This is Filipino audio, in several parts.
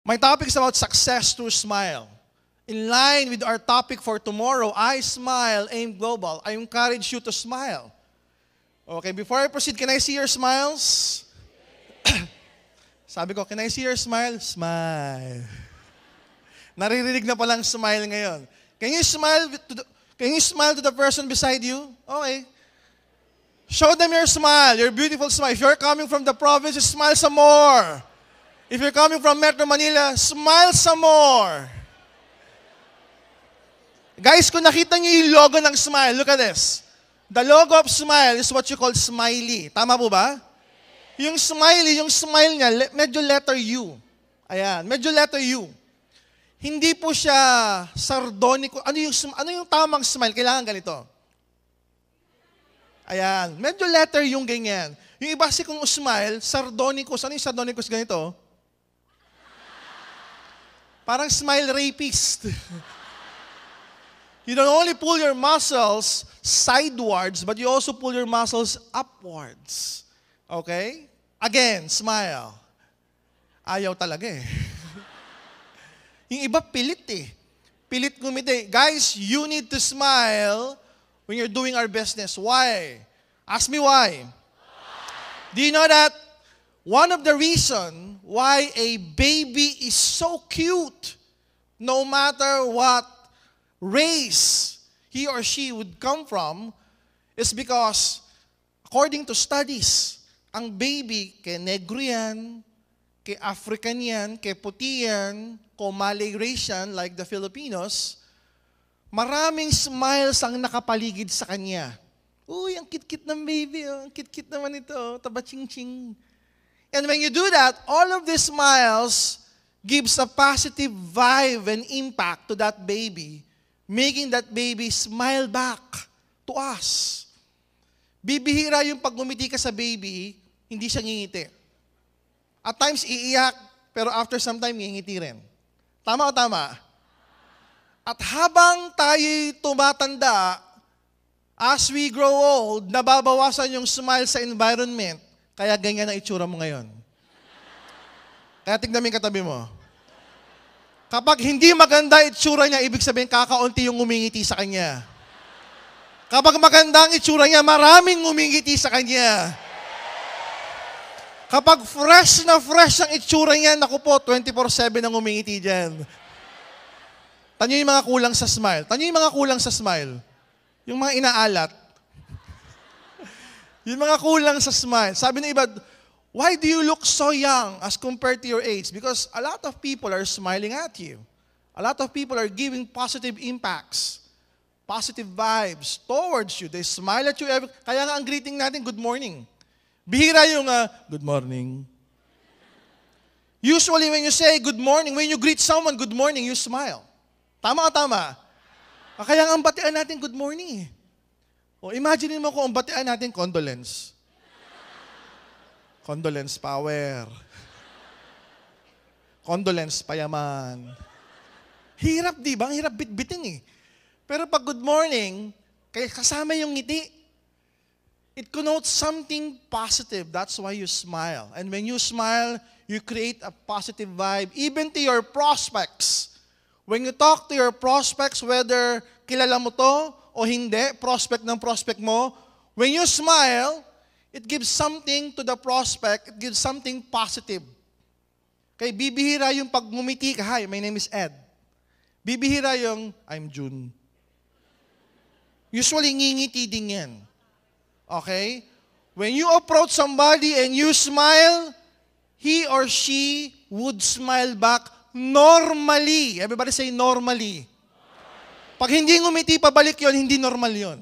My topic is about success through smile. In line with our topic for tomorrow, I Smile, Aim Global, I encourage you to smile. Okay, before I proceed, can I see your smiles? Sabi ko, can I see your smile? Smile. Naririnig na palang smile ngayon. Can you smile to the person beside you? Okay. Show them your smile, your beautiful smile. If you're coming from the province, smile some more. If you're coming from Metro Manila, smile some more. Guys, kung nakita niyo yung logo ng Smile, look at this. The logo of Smile is what you call smiley. Tama po ba? Yung smiley, yung smile niya, medyo letter U. Ayan, medyo letter U. Hindi po siya sardonico. Ano yung tamang smile? Kailangan ganito. Ayan, medyo letter yung ganyan. Yung iba kasi kung smile, sardonicus. Ano yung sardonicus ganito? Parang smile rapist. You don't only pull your muscles sidewards, but you also pull your muscles upwards. Okay? Again, smile. Ayaw talaga eh. Yung iba pilit eh. Pilit ngumiti. Guys, you need to smile when you're doing our business. Why? Ask me why. Do you know that one of the reasons why a baby is so cute, no matter what race he or she would come from, is because, according to studies, ang baby, kay negro yan, kay African yan, kay puti yan, kay Malay race yan, like the Filipinos, maraming smiles ang nakapaligid sa kanya. Uy, ang kit-kit ng baby, oh. Ang kit-kit naman ito, taba-ching-ching. And when you do that, all of these smiles gives a positive vibe and impact to that baby, making that baby smile back to us. Bibihira yung pag ngumiti ka sa baby, hindi siya ngingiti. At times, iiyak, pero after some time, ngingiti rin. Tama o tama? At habang tayo tumatanda, as we grow old, nababawasan yung smile sa environment, kaya ganyan ang itsura mo ngayon. Kaya tignan mo yung katabi mo. Kapag hindi maganda itsura niya, ibig sabihin kakaunti yung ngumingiti sa kanya. Kapag maganda ang itsura niya, maraming ngumingiti sa kanya. Kapag fresh ang itsura niya, naku po, 24/7 ang ngumingiti dyan. Tanyo yung mga kulang sa smile. Tanyo yung mga kulang sa smile. Yung mga inaalat. Yung mga kulang sa smile. Sabi ng iba, why do you look so young as compared to your age? Because a lot of people are smiling at you. A lot of people are giving positive impacts, positive vibes towards you. They smile at you. Kaya nga ang greeting natin, good morning. Bihira yung good morning. Usually when you say good morning, when you greet someone, good morning, you smile. Tama o tama? Kaya nga ang batian natin, good morning. O imagine mo kung ang batian natin, condolence. Condolence power. Condolence payaman. Hirap, di ba? Ang hirap bitbitin eh. Pero pag good morning, kaya kasama yung ngiti. It connotes something positive. That's why you smile. And when you smile, you create a positive vibe, even to your prospects. When you talk to your prospects, whether kilala mo to o hindi, prospect ng prospect mo, when you smile, it gives something to the prospect. It gives something positive. Kaya bibihira yung pag ngumiti ka, hi, my name is Ed. Bibihira yung, I'm June. Usually, ngingiti din yan. Okay? When you approach somebody and you smile, he or she would smile back normally. Everybody say normally. Pag hindi ngumiti, pabalik yon, hindi normal yon.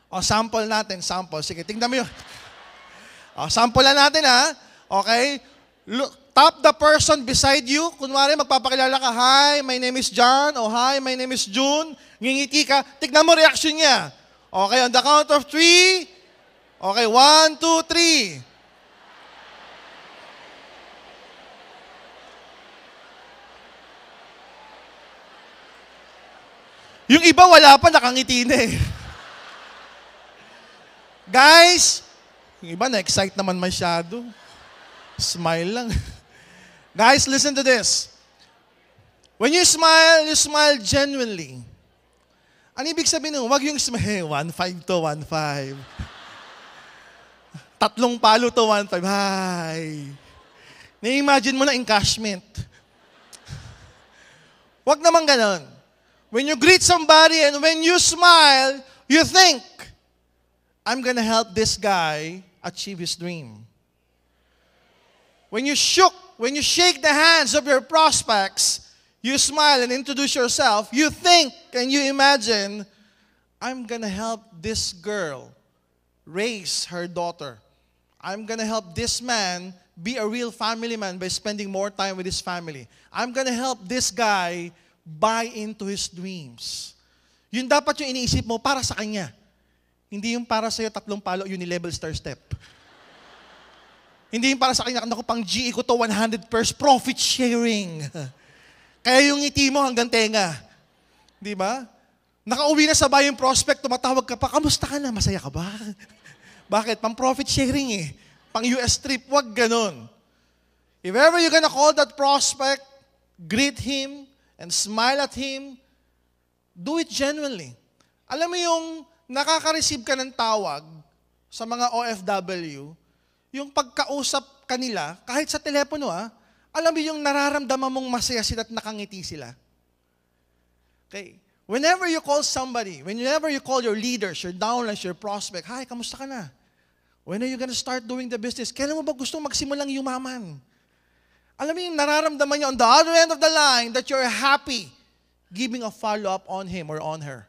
O, sample natin, sample. Sige, tingnan mo yun. O, sample na natin ha. Okay? Look, tap the person beside you. Kunwari, magpapakilala ka, hi, my name is John. O, hi, my name is June. Ngingiti ka. Tignan mo reaction niya. Okay, on the count of 3. Okay, 1, 2, 3. Yung iba wala pa, nakangiti na eh. Guys, yung iba na-excite naman masyado. Smile lang. Guys, listen to this. When you smile genuinely. Ano ibig sabihin nun? Huwag yung smile, 1.5 to 1.5. 3 palo to 1.5. Hi. Na-imagine mo na encashment. Huwag naman ganon. When you greet somebody and when you smile, you think, I'm gonna help this guy achieve his dream. When you shake the hands of your prospects, you smile and introduce yourself, you think and you imagine, I'm gonna help this girl raise her daughter. I'm gonna help this man be a real family man by spending more time with his family. I'm gonna help this guy buy into his dreams. Yun dapat yung iniisip mo para sa kanya. Hindi yung para sa'yo 3 palo, unilevel star step. Hindi yung para sa kanya, naku, pang GE ko to 100% profit sharing. Kaya yung ngiti mo hanggang tenga. Di ba? Nakauwi na sa bahay yung prospect, tumatawag ka pa, kamusta ka na? Masaya ka ba? Bakit? Pang profit sharing eh. Pang US trip, wag ganun. If ever you're gonna call that prospect, greet him, and smile at him, do it genuinely. Alam mo yung nakaka-receive ka ng tawag sa mga OFW, yung pagkausap kanila, kahit sa telepono alam mo yung nararamdaman mong masaya sila at nakangiti sila. Okay. Whenever you call somebody, whenever you call your leaders, your downlines, your prospect, hi, kamusta ka na? When are you gonna start doing the business? Kailan mo ba gusto magsimulang yumaman? Alam mo yung nararamdaman niya on the other end of the line that you're happy giving a follow-up on him or on her.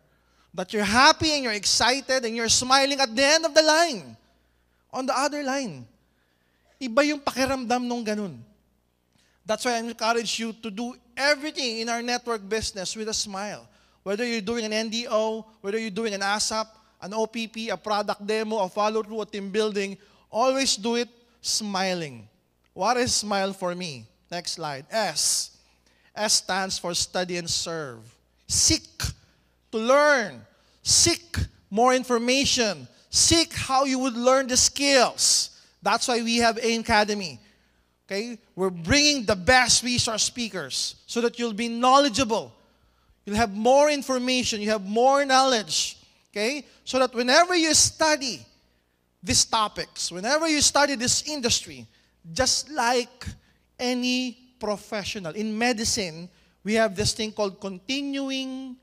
That you're happy and you're excited and you're smiling at the end of the line. On the other line. Iba yung pakiramdam nung ganun. That's why I encourage you to do everything in our network business with a smile. Whether you're doing an NDO, whether you're doing an ASAP, an OPP, a product demo, a follow-through, a team building, always do it smiling. What is smile for me? Next slide. S. S stands for study and serve. Seek to learn. Seek more information. Seek how you would learn the skills. That's why we have AIM Academy. Okay? We're bringing the best resource speakers so that you'll be knowledgeable. You'll have more information. You have more knowledge. Okay? So that whenever you study these topics, whenever you study this industry, just like any professional. In medicine, we have this thing called continuing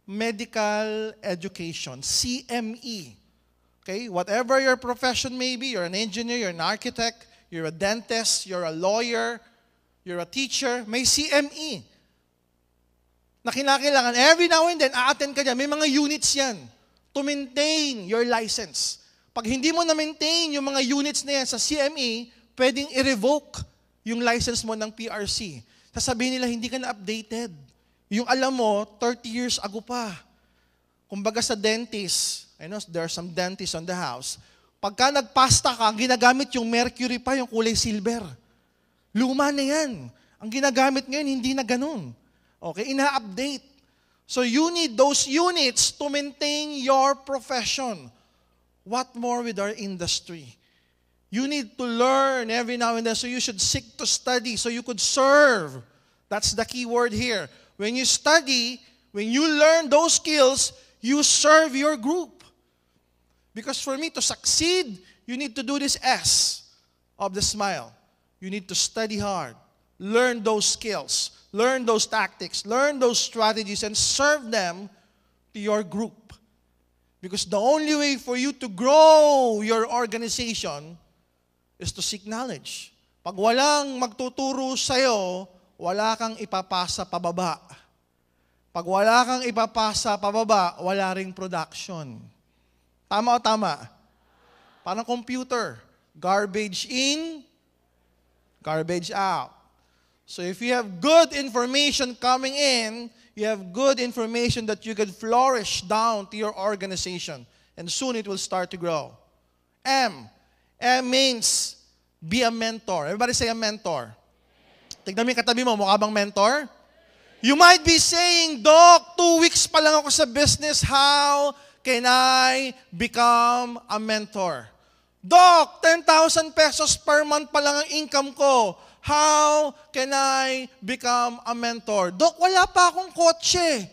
medical education, CME. Okay? Whatever your profession may be, you're an engineer, you're an architect, you're a dentist, you're a lawyer, you're a teacher, may CME. Na kinakailangan, every now and then, a-attend ka dyan. May mga units yan to maintain your license. Pag hindi mo na-maintain yung mga units na yan sa CME, pwedeng i-revoke yung license mo ng PRC. Sasabihin nila, hindi ka na-updated. Yung alam mo, 30 years ago pa. Kumbaga sa dentist, I know there are some dentists on the house, pagka nagpasta ka, ginagamit yung mercury pa, yung kulay silver. Luma na yan. Ang ginagamit ngayon, hindi na ganun. Okay, ina-update. So you need those units to maintain your profession. What more with our industry? You need to learn every now and then, so you should seek to study so you could serve. That's the key word here. When you study, when you learn those skills, you serve your group. Because for me to succeed, you need to do this S of the smile. You need to study hard, learn those skills, learn those tactics, learn those strategies, and serve them to your group. Because the only way for you to grow your organization is to seek knowledge. Pag walang magtuturo sa'yo, wala kang ipapasa pababa. Pag wala kang ipapasa pababa, wala ring production. Tama o tama? Parang computer. Garbage in, garbage out. So if you have good information coming in, you have good information that you can flourish down to your organization. And soon it will start to grow. M. M means be a mentor. Everybody say a mentor. Tignan mo yung katabi mo, mukha bang mentor? You might be saying, Doc, 2 weeks pa lang ako sa business. How can I become a mentor? Doc, 10,000 pesos per month pa lang ang income ko. How can I become a mentor? Doc, wala pa akong kotse.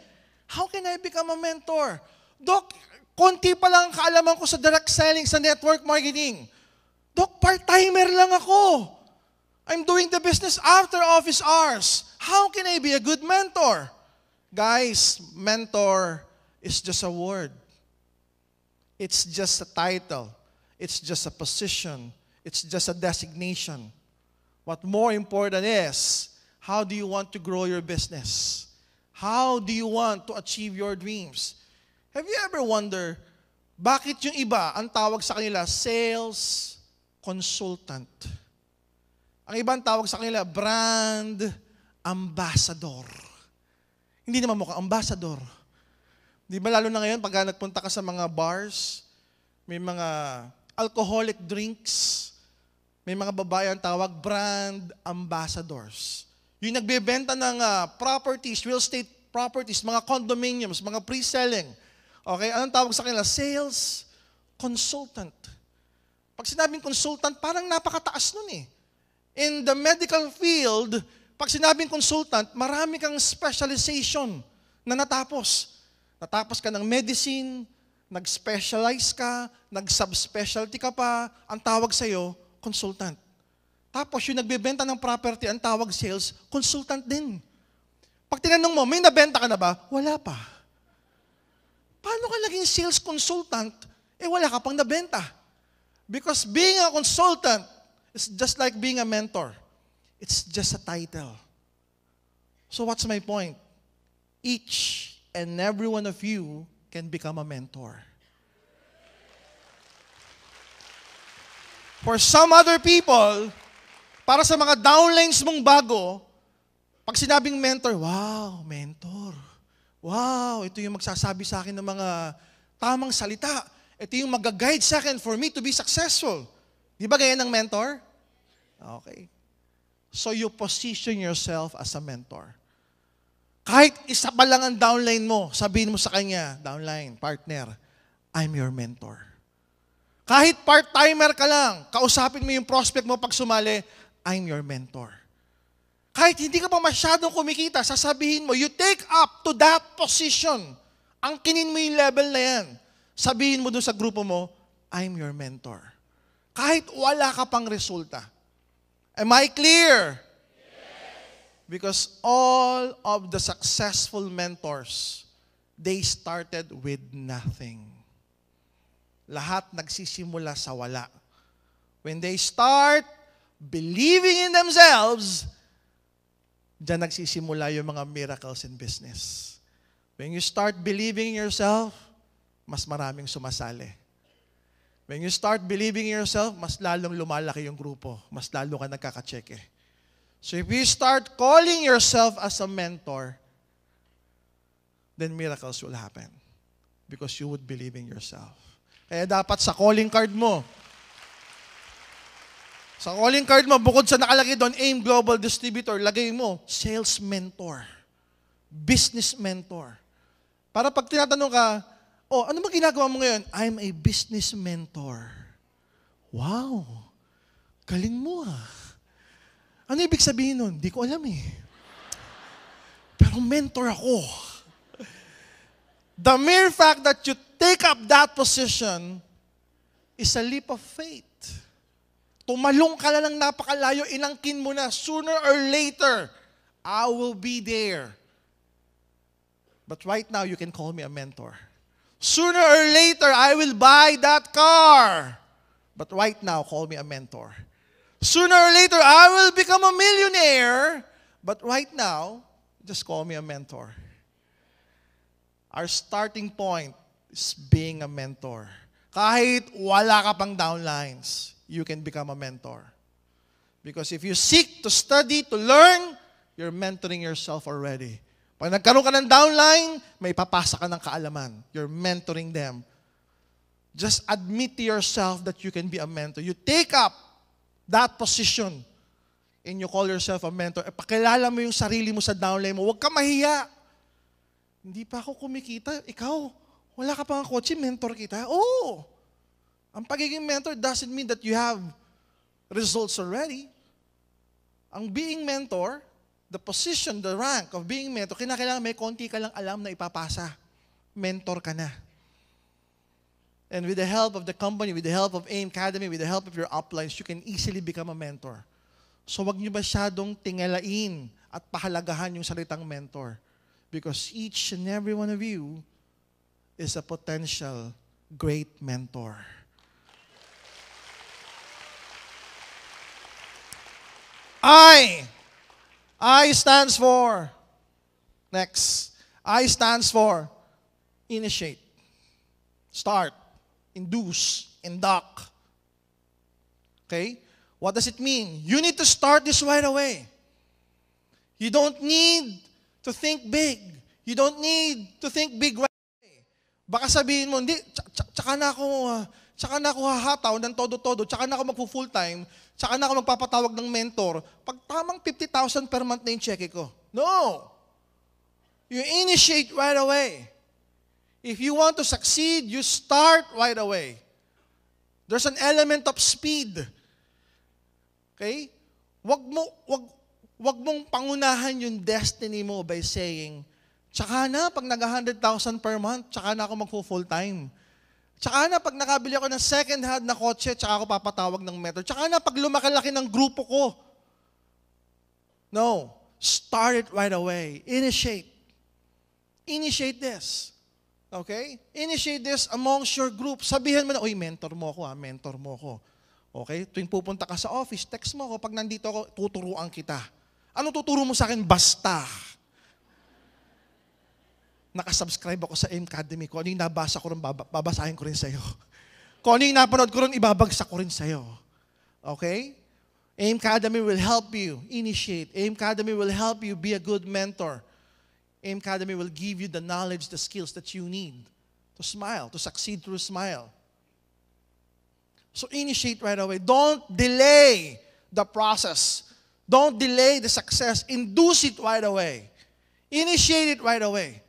How can I become a mentor? Doc, konti pa lang ang kaalaman ko sa direct selling, sa network marketing. Doc, part-timer lang ako. I'm doing the business after office hours. How can I be a good mentor? Guys, mentor is just a word. It's just a title. It's just a position. It's just a designation. What more important is, how do you want to grow your business? How do you want to achieve your dreams? Have you ever wondered, bakit yung iba, ang tawag sa kanila, sales consultant? Ang iba ang tawag sa kanila, brand ambassador. Hindi naman mukhang ambassador. Di ba lalo na ngayon, pag nagpunta ka sa mga bars, may mga alcoholic drinks, may mga babae ang tawag brand ambassadors. Yung nagbebenta ng properties, real estate properties, mga condominiums, mga pre-selling. Okay, anong tawag sa kanila? Sales consultant. Pag sinabing consultant, parang napakataas nun eh. In the medical field, pag sinabing consultant, marami kang specialization na natapos. Natapos ka ng medicine, nag-specialize ka, nag-subspecialty ka pa, ang tawag sa'yo, consultant. Tapos yung nagbebenta ng property, ang tawag sales, consultant din. Pag tinanong mo, may nabenta ka na ba? Wala pa. Paano ka naging sales consultant? Wala ka pang nabenta. Because being a consultant is just like being a mentor. It's just a title. So what's my point? Each and every one of you can become a mentor. For some other people, para sa mga downlines mong bago, pag sinabing mentor, wow, mentor. Wow, ito yung magsasabi sa akin ng mga tamang salita. Ito yung mag-guide sa akin for me to be successful. Di ba ganyan ng mentor? Okay. So you position yourself as a mentor. Kahit isa pa lang ang downline mo, sabihin mo sa kanya, downline, partner, I'm your mentor. Kahit part-timer ka lang, kausapin mo yung prospect mo pag sumali, I'm your mentor. Kahit hindi ka pa masyadong kumikita, sasabihin mo, you take up to that position. Angkinin mo yung level na yan. Sabihin mo dun sa grupo mo, I'm your mentor. Kahit wala ka pang resulta. Am I clear? Yes. Because all of the successful mentors, they started with nothing. Lahat nagsisimula sa wala. When they start believing in themselves, diyan nagsisimula yung mga miracles in business. When you start believing in yourself, mas maraming sumasali. When you start believing in yourself, mas lalong lumalaki yung grupo. Mas lalo ka nagkakatseke. So if you start calling yourself as a mentor, then miracles will happen. Because you would believe in yourself. Kaya dapat sa calling card mo, bukod sa nakalagay doon, AIM Global Distributor, lagay mo, sales mentor, business mentor. Para pag tinatanong ka, ano ba ginagawa mo ngayon? I'm a business mentor. Wow, galing mo ah. Ano ibig sabihin nun? Di ko alam eh. Pero mentor ako. The mere fact that you take up that position is a leap of faith. Tumalong ka na ng napakalayo, inangkin mo na, sooner or later, I will be there. But right now, you can call me a mentor. Sooner or later, I will buy that car. But right now, call me a mentor. Sooner or later, I will become a millionaire. But right now, just call me a mentor. Our starting point is being a mentor. Kahit wala ka pang downlines, you can become a mentor. Because if you seek to study, to learn, you're mentoring yourself already. Pag nagkaroon ka ng downline, may papasa ka ng kaalaman. You're mentoring them. Just admit to yourself that you can be a mentor. You take up that position and you call yourself a mentor. Pakilala mo yung sarili mo sa downline mo. Huwag ka mahiya. Hindi pa ako kumikita. Ikaw, wala ka pang kotse, mentor kita. Oo. Ang pagiging mentor doesn't mean that you have results already. Ang being mentor, the position, the rank of being mentor, kinakailangan may konti ka lang alam na ipapasa. Mentor ka na. And with the help of the company, with the help of AIM Academy, with the help of your uplines, you can easily become a mentor. So wag niyo masyadong tingalain at pahalagahan yung salitang mentor. Because each and every one of you is a potential great mentor. I stands for, next, I stands for initiate, start, induce, induct. Okay? What does it mean? You need to start this right away. You don't need to think big. You don't need to think big right away. Baka sabihin mo, hindi, tsaka na ako hahataw ng todo-todo, tsaka na ako magpo-full time, tsaka na ako magpapatawag ng mentor, pag tamang 50,000 per month na yung cheque ko. No! You initiate right away. If you want to succeed, you start right away. There's an element of speed. Okay? Wag mong pangunahan yung destiny mo by saying, tsaka na pag nag-100,000 per month, tsaka na ako magpo-full time. Tsaka na pag nakabili ako ng second hand na kotse, tsaka ako papatawag ng mentor. Tsaka na pag lumaki-laki ng grupo ko. No. Start it right away. Initiate. Initiate this. Okay? Initiate this amongst your group. Sabihan mo na, uy, mentor mo ako, mentor mo ako. Okay? Tuwing pupunta ka sa office, text mo ako. Pag nandito ako, tuturuan kita. Anong tuturo mo sa akin? Basta. Nakasubscribe ako sa AIM Academy. Kung ano yung nabasa ko rin, babasahin ko rin sa'yo. Kung ano yung napanood ko rin, ibabagsak ko rin sa'yo. Okay? AIM Academy will help you initiate. AIM Academy will help you be a good mentor. AIM Academy will give you the knowledge, the skills that you need to smile, to succeed through smile. So initiate right away. Don't delay the process. Don't delay the success. Induce it right away. Initiate it right away.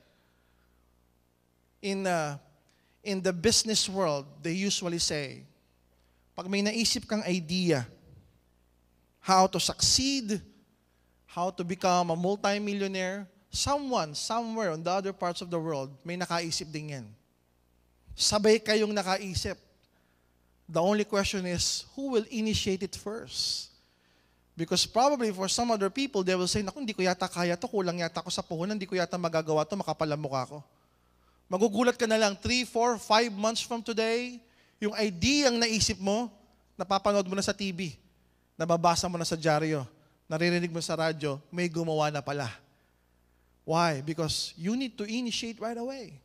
In the business world, they usually say, pag may naisip kang idea, how to succeed, how to become a multi-millionaire, someone, somewhere on the other parts of the world, may nakaisip din yan. Sabay kayong nakaisip. The only question is, who will initiate it first? Because probably for some other people, they will say, naku, hindi ko yata kaya to, kulang yata ako sa puhunan, hindi ko yata magagawa to, makapalamukha ko. Magugulat ka na lang, 3, 4, 5 months from today, yung idea ang naisip mo, napapanood mo na sa TV, nababasa mo na sa dyaryo, naririnig mo sa radyo, may gumawa na pala. Why? Because you need to initiate right away.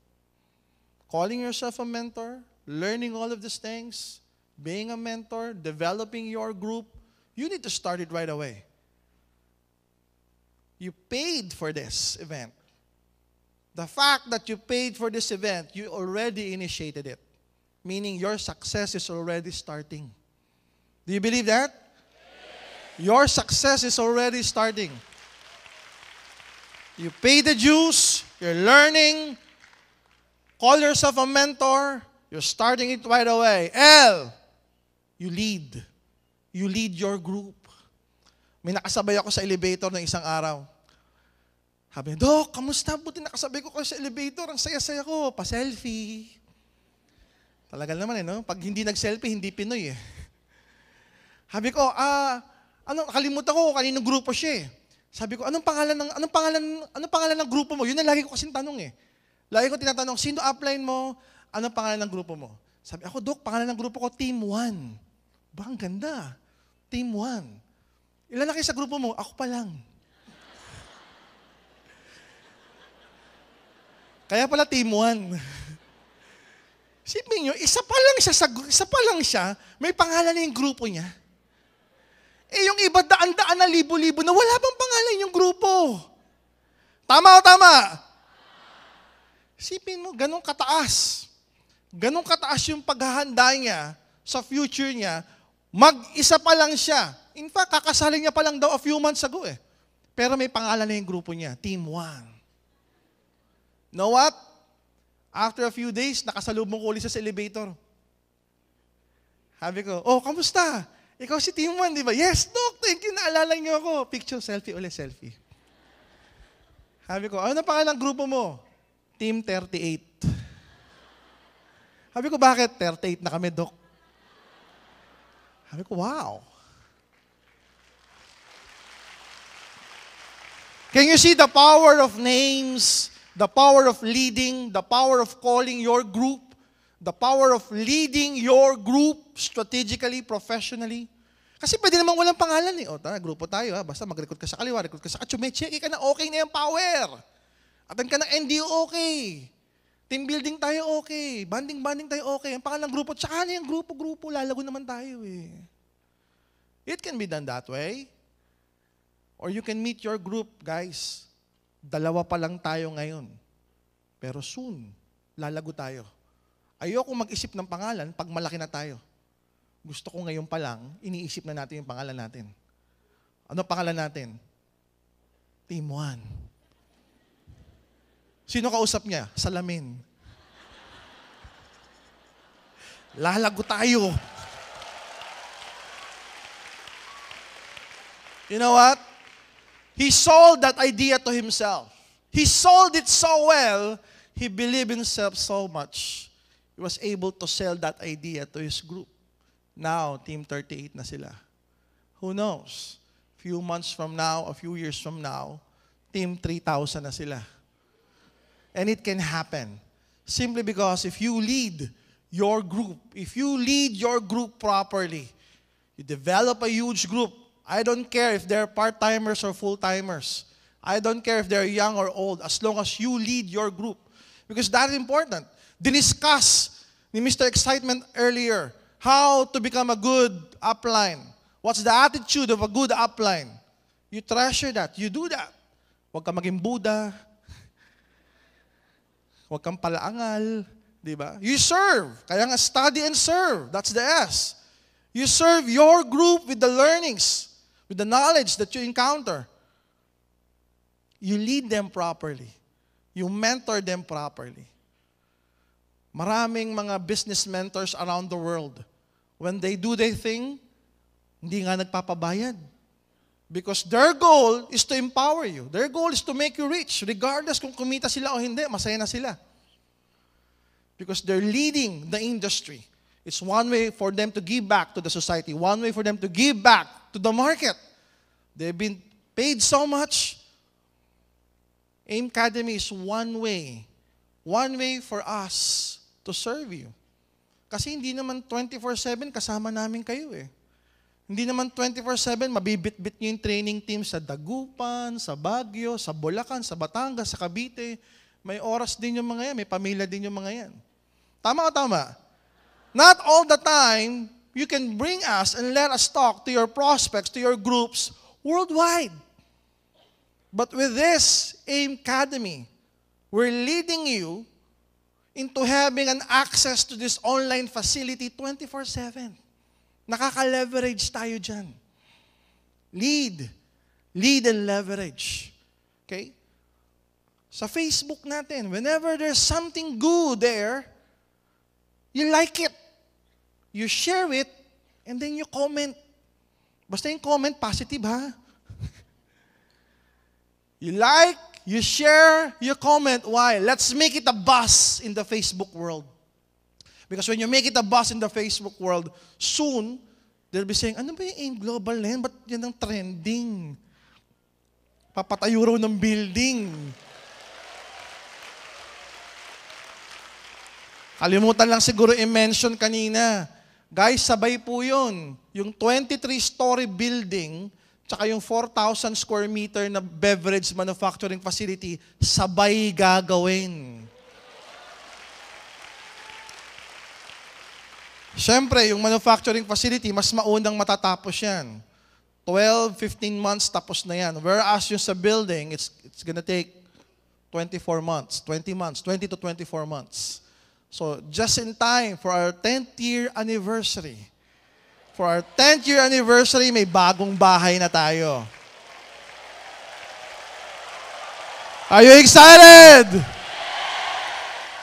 Calling yourself a mentor, learning all of these things, being a mentor, developing your group, you need to start it right away. You paid for this event. The fact that you paid for this event, you already initiated it. Meaning your success is already starting. Do you believe that? Yes. Your success is already starting. You pay the dues, you're learning, call yourself a mentor, you're starting it right away. L, you lead. You lead your group. May nakasabay ako sa elevator ng isang araw. Sabi niya, Dok, kamusta? Buti nakasabay ko kayo sa elevator. Ang saya-saya ko. Pa-selfie. Talagal naman no? Pag hindi nag-selfie, hindi Pinoy Sabi ko, nakalimutan ko kaninong grupo siya Sabi ko, anong pangalan ng grupo mo? Yun ang lagi ko kasing tanong Lagi ko tinatanong, sino upline mo? Anong pangalan ng grupo mo? Sabi ako, Dok, pangalan ng grupo ko, Team 1. Ba, ang ganda. Team 1. Ilan na kayo sa grupo mo? Ako pa lang. Kaya pala Team 1. Sipin nyo, isa pa lang siya, may pangalan na yung grupo niya. Yung iba daan-daan na libo-libo na wala bang pangalan yung grupo. Tama o tama? Sipin mo, ganun kataas. Ganun kataas yung paghahanda niya sa future niya, mag-isa pa lang siya. In fact, kakasaling niya pa lang daw a few months ago Pero may pangalan na yung grupo niya, Team 1. Know what? After a few days, nakasalubong ko ulit sa elevator. Sabi ko, kamusta? Ikaw si Team 1, di ba? Yes, Doc, thank you, naalala niyo ako. Picture, selfie, ulit selfie. Sabi ko, ano na pangalan ng grupo mo? Team 38. Sabi ko, bakit? 38 na kami, Doc. Sabi ko, wow. Can you see the power of names, the power of leading, the power of calling your group, the power of leading your group strategically, professionally? Kasi pwede naman walang pangalan eh. O, tara, grupo tayo ha. Basta mag-recruit ka sa kaliwa, recruit ka sa kacho, may check ka na, okay na yung power. Atan ka ng NDO, okay. Team building tayo, okay. Banding tayo, okay. Ang pangalan ng grupo, tsaka na yung grupo, lalago naman tayo eh. It can be done that way. Or you can meet your group, guys. 2 pa lang tayo ngayon. Pero soon, lalago tayo. Ayoko mag-isip ng pangalan pag malaki na tayo. Gusto ko ngayon pa lang, iniisip na natin yung pangalan natin. Ano pangalan natin? Team 1. Sino kausap niya? Salamin. Lalago tayo. You know what? He sold that idea to himself. He sold it so well, he believed in himself so much. He was able to sell that idea to his group. Now, Team 38 na sila. Who knows? Few months from now, a few years from now, Team 3,000 na sila. And it can happen. Simply because if you lead your group, if you lead your group properly, you develop a huge group. I don't care if they're part-timers or full-timers. I don't care if they're young or old, as long as you lead your group. Because that's important. Diniscuss ni Mr. Excitement earlier, how to become a good upline. What's the attitude of a good upline? You treasure that. You do that. Huwag kang maging Buddha. Huwag kang palaangal. Di ba? You serve. Kaya nga study and serve. That's the S. You serve your group with the learnings, with the knowledge that you encounter. You lead them properly. You mentor them properly. Maraming mga business mentors around the world, when they do their thing, hindi nga nagpapabayad. Because their goal is to empower you. Their goal is to make you rich. Regardless kung kumita sila o hindi, masaya na sila. Because they're leading the industry. It's one way for them to give back to the society. One way for them to give back to the market. They've been paid so much. AIM Academy is one way for us to serve you. Kasi hindi naman 24/7 kasama namin kayo eh. Hindi naman 24/7 mabibit-bit nyo yung training team sa Dagupan, sa Baguio, sa Bulacan, sa Batangas, sa Cavite. May oras din yung mga yan, may pamilya din yung mga yan. Tama o tama? Not all the time, you can bring us and let us talk to your prospects, to your groups, worldwide. But with this AIM Academy, we're leading you into having an access to this online facility 24/7. Nakaka-leverage tayo dyan. Lead and leverage. Okay? Sa Facebook natin, whenever there's something good there, you like it. You share it, and then you comment. Basta yung comment, positive ha? You like, you share, you comment. Why? Let's make it a buzz in the Facebook world. Because when you make it a buzz in the Facebook world, soon, they'll be saying, ano ba yung AIM Global na yan? Ba't yan ang trending? Papatayo raw ng building. Kalimutan lang siguro i-mention kanina. Guys, sabay po yun. Yung 23-story building, tsaka yung 4,000 square meter na beverage manufacturing facility, sabay gagawin. Siyempre, yung manufacturing facility, mas maunang matatapos yan. 12, 15 months tapos na yan. Whereas yung sa building, it's gonna take 24 months, 20 months, 20 to 24 months. So, just in time for our 10th year anniversary. For our 10th year anniversary, may bagong bahay na tayo. Are you excited?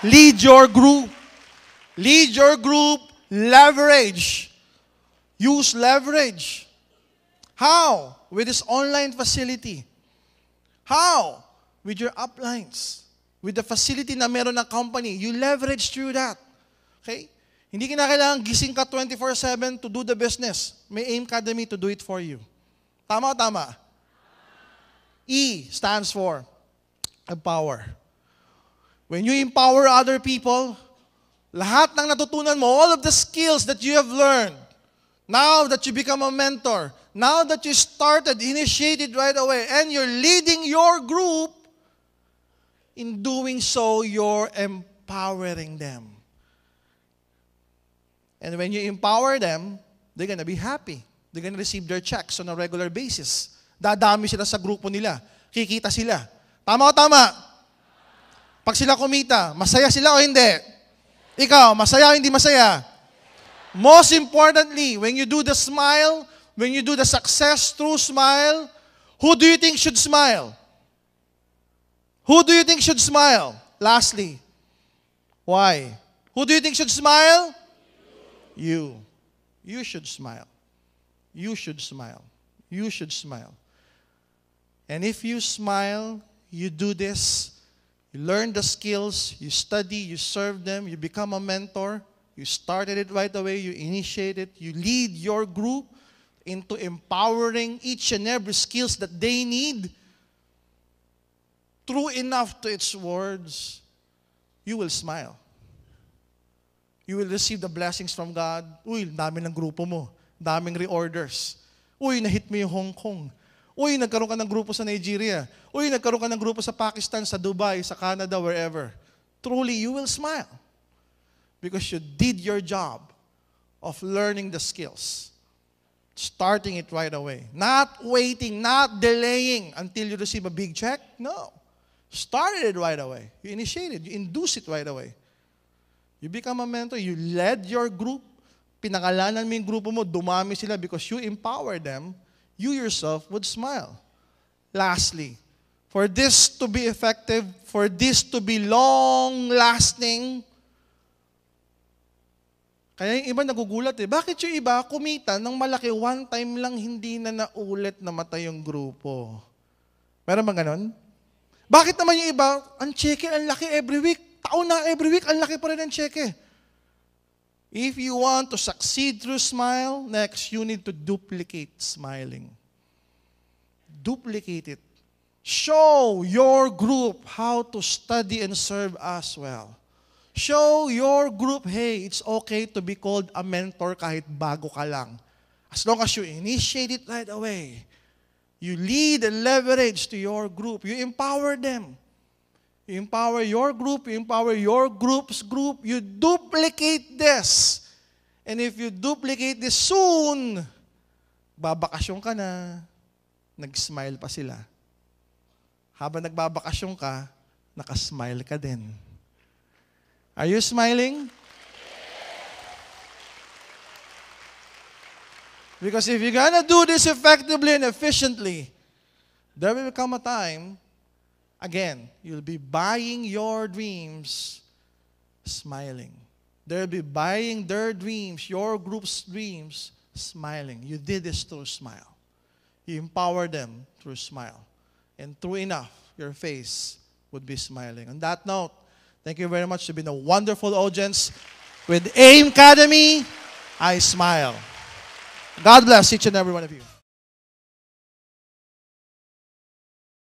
Lead your group. Lead your group. Leverage Use leverage. How? With this online facility. How? With your uplines. With the facility na meron ng company. You leverage through that. Okay? Hindi kinakailangan gising ka 24/7 to do the business. May AIM Academy to do it for you. Tama o tama? E stands for empower. When you empower other people, lahat ng natutunan mo, all of the skills that you have learned, now that you become a mentor, now that you started, initiated right away, and you're leading your group, in doing so, you're empowering them. And when you empower them, they're gonna be happy. They're gonna receive their checks on a regular basis. Dadami sila sa grupo nila. Kikita sila. Tama o tama? Pag sila kumita, masaya sila o hindi? Ikaw, masaya o hindi masaya? Most importantly, when you do the smile, when you do the success through smile, who do you think should smile? Who do you think should smile? Lastly, why? Who do you think should smile? You. You should smile. You should smile. You should smile. And if you smile, you do this, you learn the skills, you study, you serve them, you become a mentor, you started it right away, you initiate it, you lead your group into empowering each and every skills that they need, true enough to its words, you will smile. You will receive the blessings from God. Uy, dami ng grupo mo. Daming reorders. Uy, na-hit mo yung Hong Kong. Uy, nagkaroon ka ng grupo sa Nigeria. Uy, nagkaroon ka ng grupo sa Pakistan, sa Dubai, sa Canada, wherever. Truly, you will smile. Because you did your job of learning the skills. Starting it right away. Not waiting, not delaying until you receive a big check. No. Started it right away. You initiated, you induced it right away. You become a mentor, you led your group, pinangalanan mo yung grupo mo, dumami sila because you empower them, you yourself would smile. Lastly, for this to be effective, for this to be long-lasting, kaya yung iba nagugulat bakit yung iba kumita ng malaki, one time lang hindi na naulit na matay yung grupo? Meron bang ganon? Bakit naman yung iba, ang cheque, ang laki every week? Taon na every week, ang laki pa rin ang cheque. If you want to succeed through smile, next, you need to duplicate smiling. Duplicate it. Show your group how to study and serve as well. Show your group, hey, it's okay to be called a mentor kahit bago ka lang. As long as you initiate it right away. You lead and leverage to your group. You empower them. You empower your group, you empower your group's group, you duplicate this. And if you duplicate this soon, babakasyon ka na, nag-smile pa sila. Habang nagbabakasyon ka, nakasmile ka din. Are you smiling? Because if you're gonna do this effectively and efficiently, there will come a time, again, you'll be buying your dreams smiling. They'll be buying their dreams, your group's dreams, smiling. You did this through smile. You empower them through smile. And true enough, your face would be smiling. On that note, thank you very much. You've been a wonderful audience. With AIM Academy, I smile. God bless each and every one of you.